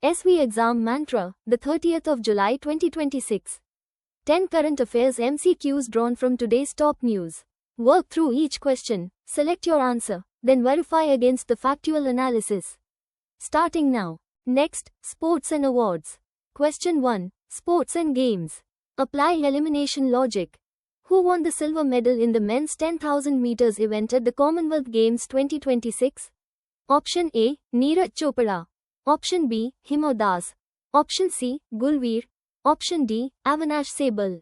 SV Exam Mantra, the 30th of July 2026. 10 current affairs MCQs drawn from today's top news. Work through each question, select your answer, then verify against the factual analysis. Starting now. Next, Sports and Awards. Question 1. Sports and Games. Apply elimination logic. Who won the silver medal in the men's 10,000 meters event at the Commonwealth Games 2026? Option A. Neeraj Chopra. Option B. Hima Das. Option C. Gulveer. Option D. Avinash Sehgal.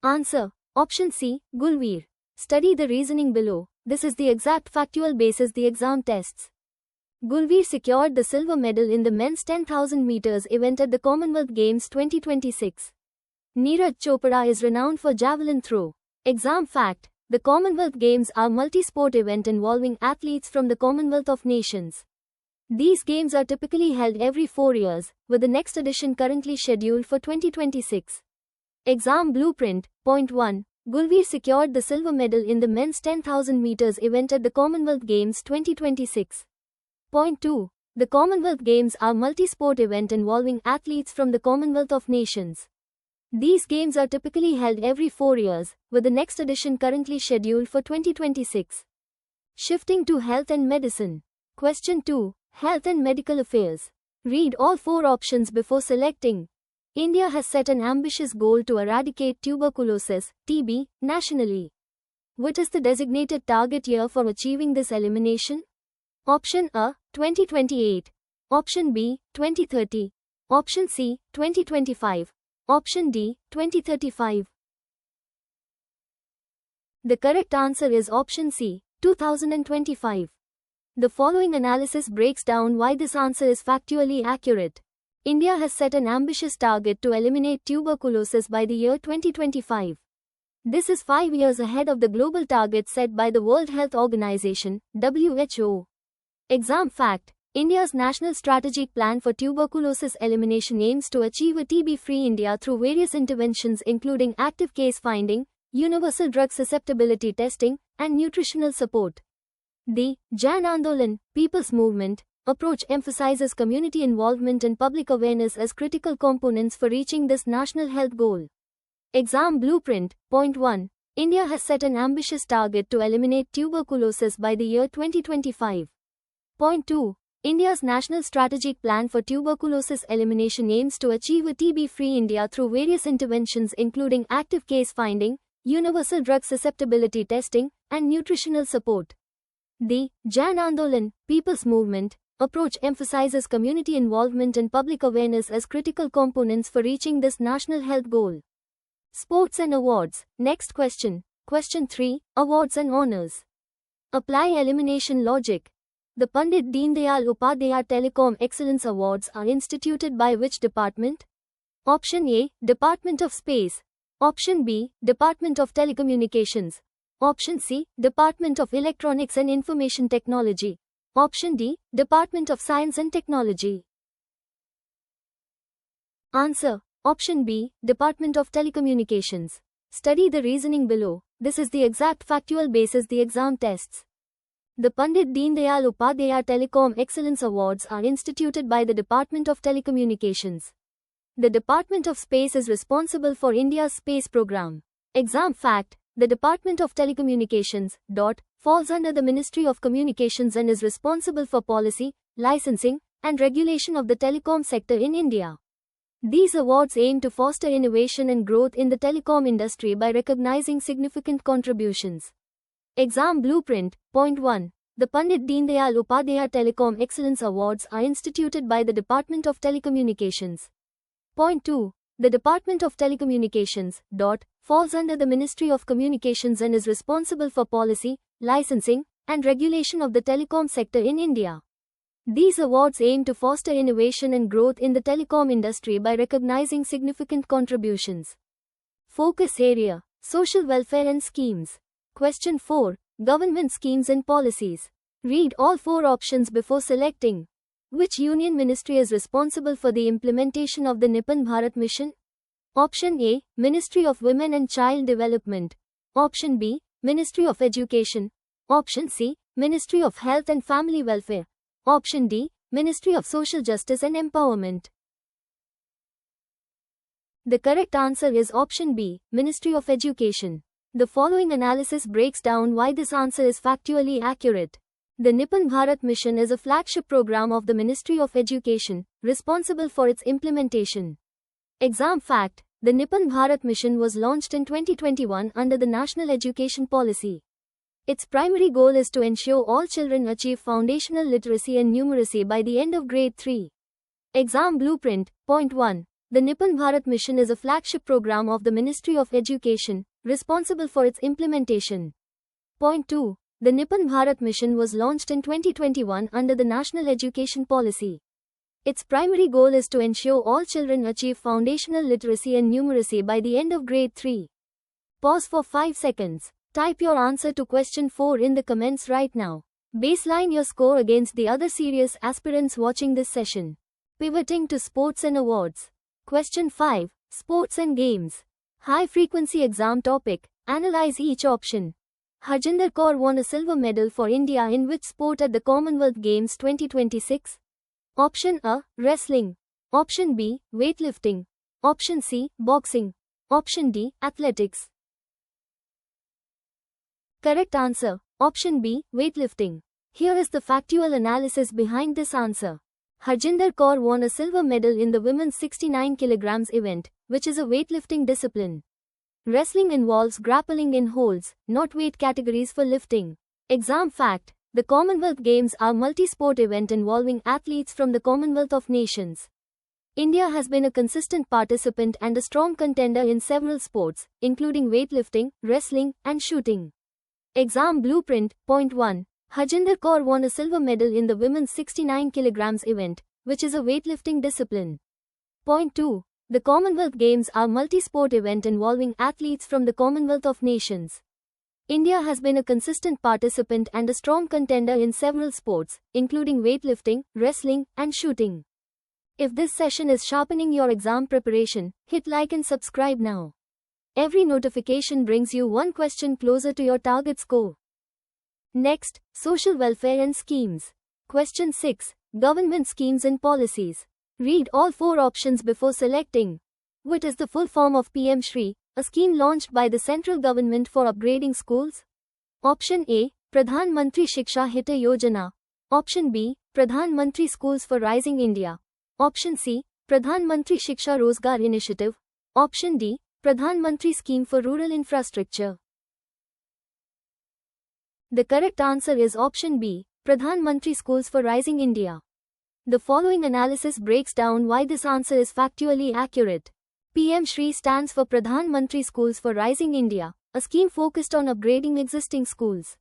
Answer. Option C. Gulveer. Study the reasoning below. This is the exact factual basis the exam tests. Gulveer secured the silver medal in the men's 10,000 meters event at the Commonwealth Games 2026. Neeraj Chopra is renowned for javelin throw. Exam fact. The Commonwealth Games are a multi-sport event involving athletes from the Commonwealth of Nations. These games are typically held every 4 years, with the next edition currently scheduled for 2026. Exam blueprint. Point 1. Gulveer secured the silver medal in the men's 10,000 meters event at the Commonwealth Games 2026. Point 2. The Commonwealth Games are a multi-sport event involving athletes from the Commonwealth of Nations. These games are typically held every 4 years, with the next edition currently scheduled for 2026. Shifting to Health and Medicine. Question 2. Health and Medical Affairs. Read all 4 options before selecting. India has set an ambitious goal to eradicate tuberculosis, TB, nationally. What is the designated target year for achieving this elimination? Option A. 2028. Option B. 2030. Option C. 2025. Option D. 2035. The correct answer is option C. 2025. The following analysis breaks down why this answer is factually accurate. India has set an ambitious target to eliminate tuberculosis by the year 2025. This is 5 years ahead of the global target set by the World Health Organization, WHO. Exam fact. India's National Strategic Plan for Tuberculosis Elimination aims to achieve a TB-free India through various interventions including active case finding, universal drug susceptibility testing, and nutritional support. The Jan Andolan, People's Movement, approach emphasizes community involvement and public awareness as critical components for reaching this national health goal. Exam blueprint. Point 1. India has set an ambitious target to eliminate tuberculosis by the year 2025. Point 2. India's National Strategic Plan for Tuberculosis Elimination aims to achieve a TB-free India through various interventions including active case finding, universal drug susceptibility testing, and nutritional support. The Jan Andolan, People's Movement, approach emphasizes community involvement and public awareness as critical components for reaching this national health goal. Sports and Awards. Next question. Question 3. Awards and Honors. Apply elimination logic. The Pandit Deen Dayal Upadhyaya Telecom Excellence Awards are instituted by which department? Option A. Department of Space. Option B. Department of Telecommunications. Option C. Department of Electronics and Information Technology. Option D. Department of Science and Technology. Answer. Option B. Department of Telecommunications. Study the reasoning below. This is the exact factual basis the exam tests. The Pandit Deen Dayal Upadhyaya Telecom Excellence Awards are instituted by the Department of Telecommunications. The Department of Space is responsible for India's space program. Exam fact. The Department of Telecommunications, falls under the Ministry of Communications and is responsible for policy, licensing, and regulation of the telecom sector in India. These awards aim to foster innovation and growth in the telecom industry by recognizing significant contributions. Exam blueprint. Point 1. The Pandit Deen Dayal Upadhyaya Telecom Excellence Awards are instituted by the Department of Telecommunications. Point 2. The Department of Telecommunications, falls under the Ministry of Communications and is responsible for policy, licensing, and regulation of the telecom sector in India. These awards aim to foster innovation and growth in the telecom industry by recognizing significant contributions. Focus area. Social welfare and schemes. Question 4. Government schemes and policies. Read all 4 options before selecting. Which Union Ministry is responsible for the implementation of the Nippon Bharat Mission? Option A. Ministry of Women and Child Development. Option B. Ministry of Education. Option C. Ministry of Health and Family Welfare. Option D. Ministry of Social Justice and Empowerment. The correct answer is option B, Ministry of Education. The following analysis breaks down why this answer is factually accurate. The Nippon Bharat Mission is a flagship program of the Ministry of Education, responsible for its implementation. Exam fact: the Nippon Bharat Mission was launched in 2021 under the National Education Policy. Its primary goal is to ensure all children achieve foundational literacy and numeracy by the end of grade 3. Exam blueprint. Point 1. The Nippon Bharat Mission is a flagship program of the Ministry of Education, responsible for its implementation. Point 2. The Nippon Bharat Mission was launched in 2021 under the National Education Policy. Its primary goal is to ensure all children achieve foundational literacy and numeracy by the end of grade 3. Pause for 5 seconds. Type your answer to question 4 in the comments right now. Baseline your score against the other serious aspirants watching this session. Pivoting to sports and awards. Question 5. Sports and games. High frequency exam topic. Analyze each option. Harjinder Kaur won a silver medal for India in which sport at the Commonwealth Games 2026? Option A, wrestling. Option B, weightlifting. Option C, boxing. Option D, athletics. Correct answer, option B, weightlifting. Here is the factual analysis behind this answer. Harjinder Kaur won a silver medal in the women's 69 kg event, which is a weightlifting discipline. Wrestling involves grappling in holds, not weight categories for lifting. Exam fact: the Commonwealth Games are a multi-sport event involving athletes from the Commonwealth of Nations. India has been a consistent participant and a strong contender in several sports, including weightlifting, wrestling, and shooting. Exam blueprint. Point 1. Harjinder Kaur won a silver medal in the women's 69 kg event, which is a weightlifting discipline. Point 2. The Commonwealth Games are a multi-sport event involving athletes from the Commonwealth of Nations. India has been a consistent participant and a strong contender in several sports, including weightlifting, wrestling, and shooting. If this session is sharpening your exam preparation, hit like and subscribe now. Every notification brings you one question closer to your target score. Next, social welfare and schemes. Question 6. Government schemes and policies. Read all 4 options before selecting. What is the full form of PM Shri, a scheme launched by the central government for upgrading schools? Option A, Pradhan Mantri Shiksha Hita Yojana. Option B, Pradhan Mantri Schools for Rising India. Option C, Pradhan Mantri Shiksha Rozgar Initiative. Option D, Pradhan Mantri Scheme for Rural Infrastructure. The correct answer is option B, Pradhan Mantri Schools for Rising India. The following analysis breaks down why this answer is factually accurate. PM Shri stands for Pradhan Mantri Schools for Rising India, a scheme focused on upgrading existing schools.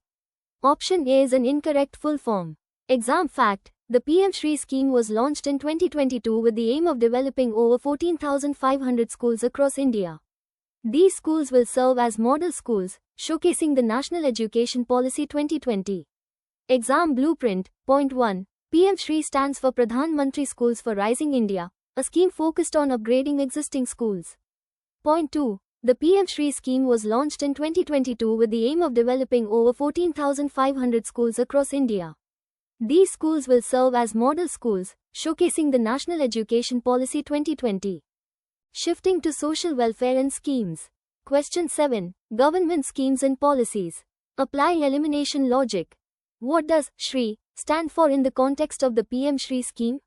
Option A is an incorrect full form. Exam fact: the PM Shri scheme was launched in 2022 with the aim of developing over 14,500 schools across India. These schools will serve as model schools, showcasing the National Education Policy 2020. Exam blueprint. Point 1. PM Shri stands for Pradhan Mantri Schools for Rising India, a scheme focused on upgrading existing schools. Point 2. The PM Shri scheme was launched in 2022 with the aim of developing over 14,500 schools across India. These schools will serve as model schools, showcasing the National Education Policy 2020. Shifting to social welfare and schemes. Question 7. Government schemes and policies. Apply elimination logic. What does Shri stand for in the context of the PM Shri scheme?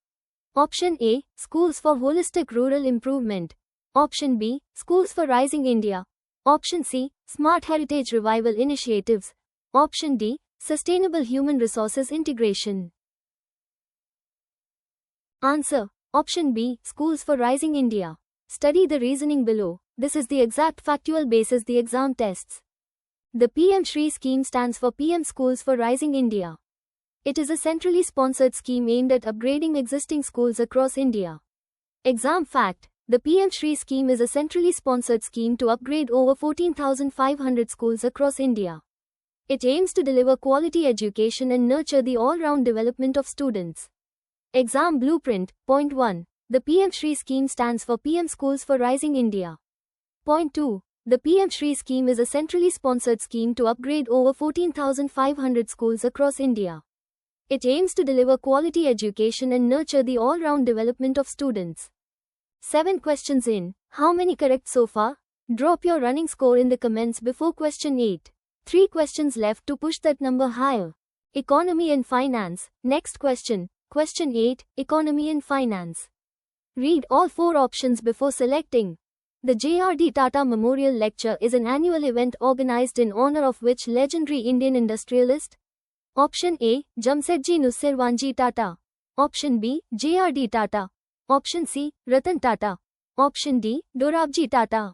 Option A, Schools for Holistic Rural Improvement. Option B, Schools for Rising India. Option C, Smart Heritage Revival Initiatives. Option D, Sustainable Human Resources Integration. Answer: Option B, Schools for Rising India. Study the reasoning below. This is the exact factual basis the exam tests. The PM Shri scheme stands for PM Schools for Rising India. It is a centrally sponsored scheme aimed at upgrading existing schools across India. Exam fact: the PM Shri scheme is a centrally sponsored scheme to upgrade over 14,500 schools across India. It aims to deliver quality education and nurture the all-round development of students. Exam blueprint. Point 1. The PM Shri scheme stands for PM Schools for Rising India. Point 2. The PM Shri scheme is a centrally sponsored scheme to upgrade over 14,500 schools across India. It aims to deliver quality education and nurture the all-round development of students. 7 questions in. How many correct so far? Drop your running score in the comments before question 8. 3 questions left to push that number higher. Economy and finance. Next question. Question 8. Economy and finance. Read all 4 options before selecting. The J.R.D. Tata Memorial Lecture is an annual event organized in honor of which legendary Indian industrialist? Option A. Jamsetji Nussirwanji Tata. Option B. J.R.D. Tata. Option C. Ratan Tata. Option D. Dorabji Tata.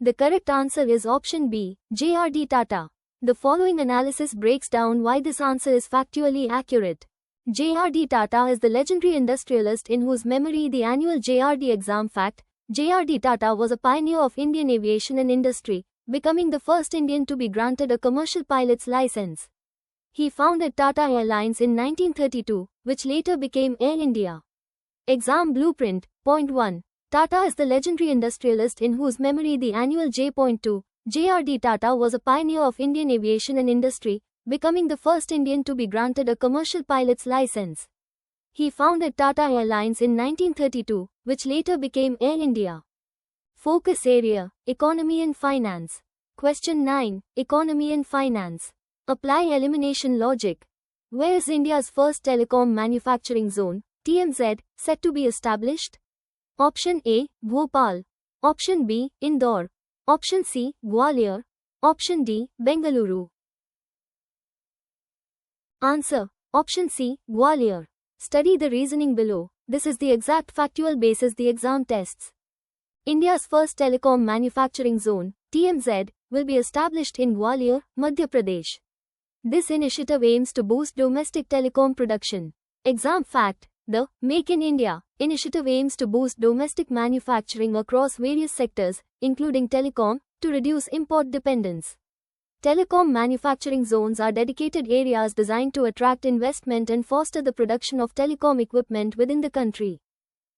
The correct answer is option B. J.R.D. Tata. The following analysis breaks down why this answer is factually accurate. J.R.D. Tata is the legendary industrialist in whose memory the annual J.R.D. exam fact. J.R.D. Tata was a pioneer of Indian aviation and industry, becoming the first Indian to be granted a commercial pilot's license. He founded Tata Airlines in 1932, which later became Air India. Exam Blueprint. Point 1. Tata is the legendary industrialist in whose memory the annual J.2. J.R.D. Tata was a pioneer of Indian aviation and industry, becoming the first Indian to be granted a commercial pilot's license. He founded Tata Airlines in 1932, which later became Air India. Focus area. Economy and finance. Question 9. Economy and finance. Apply elimination logic. Where is India's first telecom manufacturing zone, TMZ, set to be established? Option A. Bhopal. Option B. Indore. Option C. Gwalior. Option D. Bengaluru. Answer. Option C. Gwalior. Study the reasoning below. This is the exact factual basis the exam tests. India's first telecom manufacturing zone, TMZ, will be established in Gwalior, Madhya Pradesh. This initiative aims to boost domestic telecom production. Exam fact. The Make in India initiative aims to boost domestic manufacturing across various sectors, including telecom, to reduce import dependence. Telecom manufacturing zones are dedicated areas designed to attract investment and foster the production of telecom equipment within the country.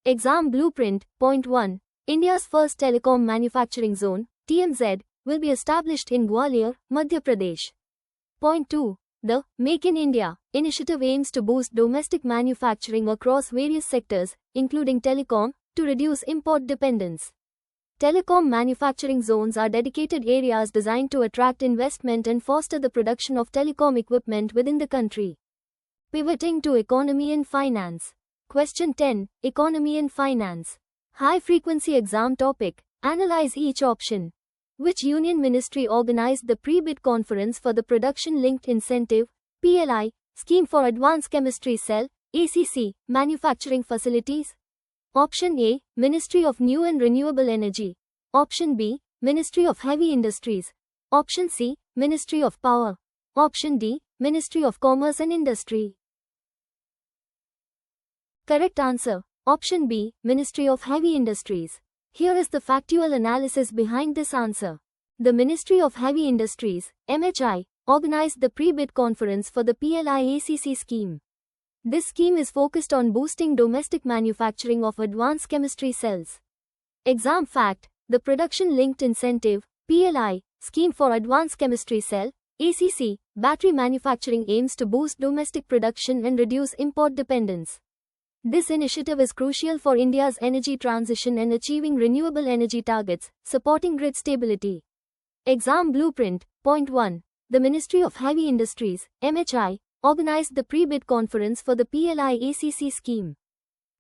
Exam Blueprint. Point 1. India's first telecom manufacturing zone, TMZ, will be established in Gwalior, Madhya Pradesh. Point 2. The Make in India initiative aims to boost domestic manufacturing across various sectors, including telecom, to reduce import dependence. Telecom manufacturing zones are dedicated areas designed to attract investment and foster the production of telecom equipment within the country. Pivoting to economy and finance. Question 10. Economy and finance. High-frequency exam topic. Analyze each option. Which union ministry organized the pre-bid conference for the Production-Linked Incentive (PLI) scheme for Advanced Chemistry Cell (ACC) manufacturing facilities? Option A. Ministry of New and Renewable Energy. Option B. Ministry of Heavy Industries. Option C. Ministry of Power. Option D. Ministry of Commerce and Industry. Correct answer. Option B. Ministry of Heavy Industries. Here is the factual analysis behind this answer. The Ministry of Heavy Industries, MHI, organized the pre-bid conference for the PLI-ACC scheme. This scheme is focused on boosting domestic manufacturing of advanced chemistry cells. Exam fact. The Production-Linked Incentive (PLI) scheme for Advanced Chemistry Cell (ACC) battery manufacturing aims to boost domestic production and reduce import dependence. This initiative is crucial for India's energy transition and achieving renewable energy targets, supporting grid stability. Exam Blueprint. Point 1. The Ministry of Heavy Industries, MHI, organized the pre-bid conference for the PLI-ACC scheme.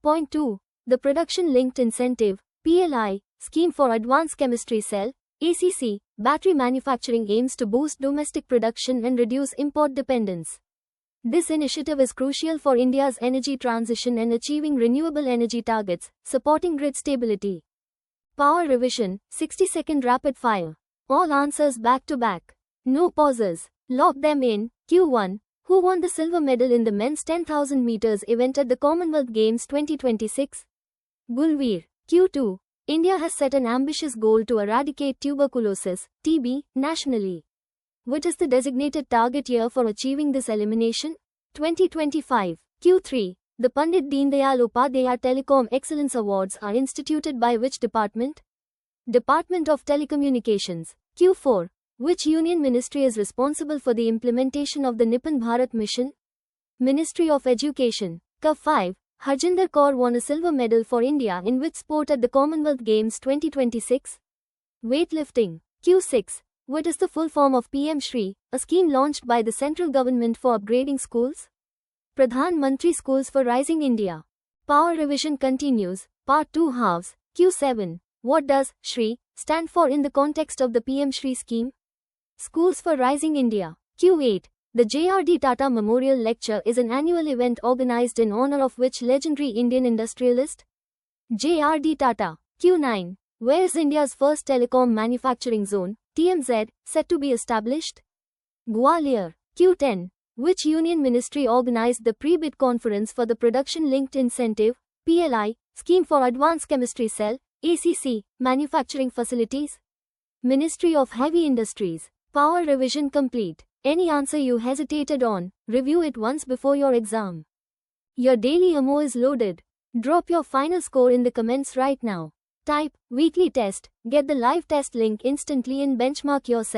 Point 2. The Production-Linked Incentive (PLI) scheme for Advanced Chemistry Cell (ACC) battery manufacturing aims to boost domestic production and reduce import dependence. This initiative is crucial for India's energy transition and achieving renewable energy targets, supporting grid stability. Power revision, 60-second rapid fire. All answers back to back. No pauses. Lock them in. Q1. Who won the silver medal in the men's 10,000 meters event at the Commonwealth Games 2026? Gulveer. Q2. India has set an ambitious goal to eradicate tuberculosis, TB, nationally. What is the designated target year for achieving this elimination? 2025. Q3. The Pandit Deen Dayal Upadhyaya Telecom Excellence Awards are instituted by which department? Department of Telecommunications. Q4. Which union ministry is responsible for the implementation of the Nippon Bharat Mission? Ministry of Education. K5. Harjinder Kaur won a silver medal for India in which sport at the Commonwealth Games 2026? Weightlifting. Q6. What is the full form of PM Shri, a scheme launched by the central government for upgrading schools? Pradhan Mantri Schools for Rising India. Power revision continues, Part 2 halves. Q7. What does Shri stand for in the context of the PM Shri scheme? Schools for Rising India. Q8. The J.R.D. Tata Memorial Lecture is an annual event organized in honor of which legendary Indian industrialist? J.R.D. Tata. Q9. Where is India's first telecom manufacturing zone, TMZ, set to be established? Gwalior. Q10. Which union ministry organized the pre-bid conference for the Production-Linked Incentive, PLI, scheme for Advanced Chemistry Cell, ACC, manufacturing facilities? Ministry of Heavy Industries. Power revision complete. Any answer you hesitated on, review it once before your exam. Your daily MO is loaded. Drop your final score in the comments right now. Type weekly test, get the live test link instantly and benchmark yourself.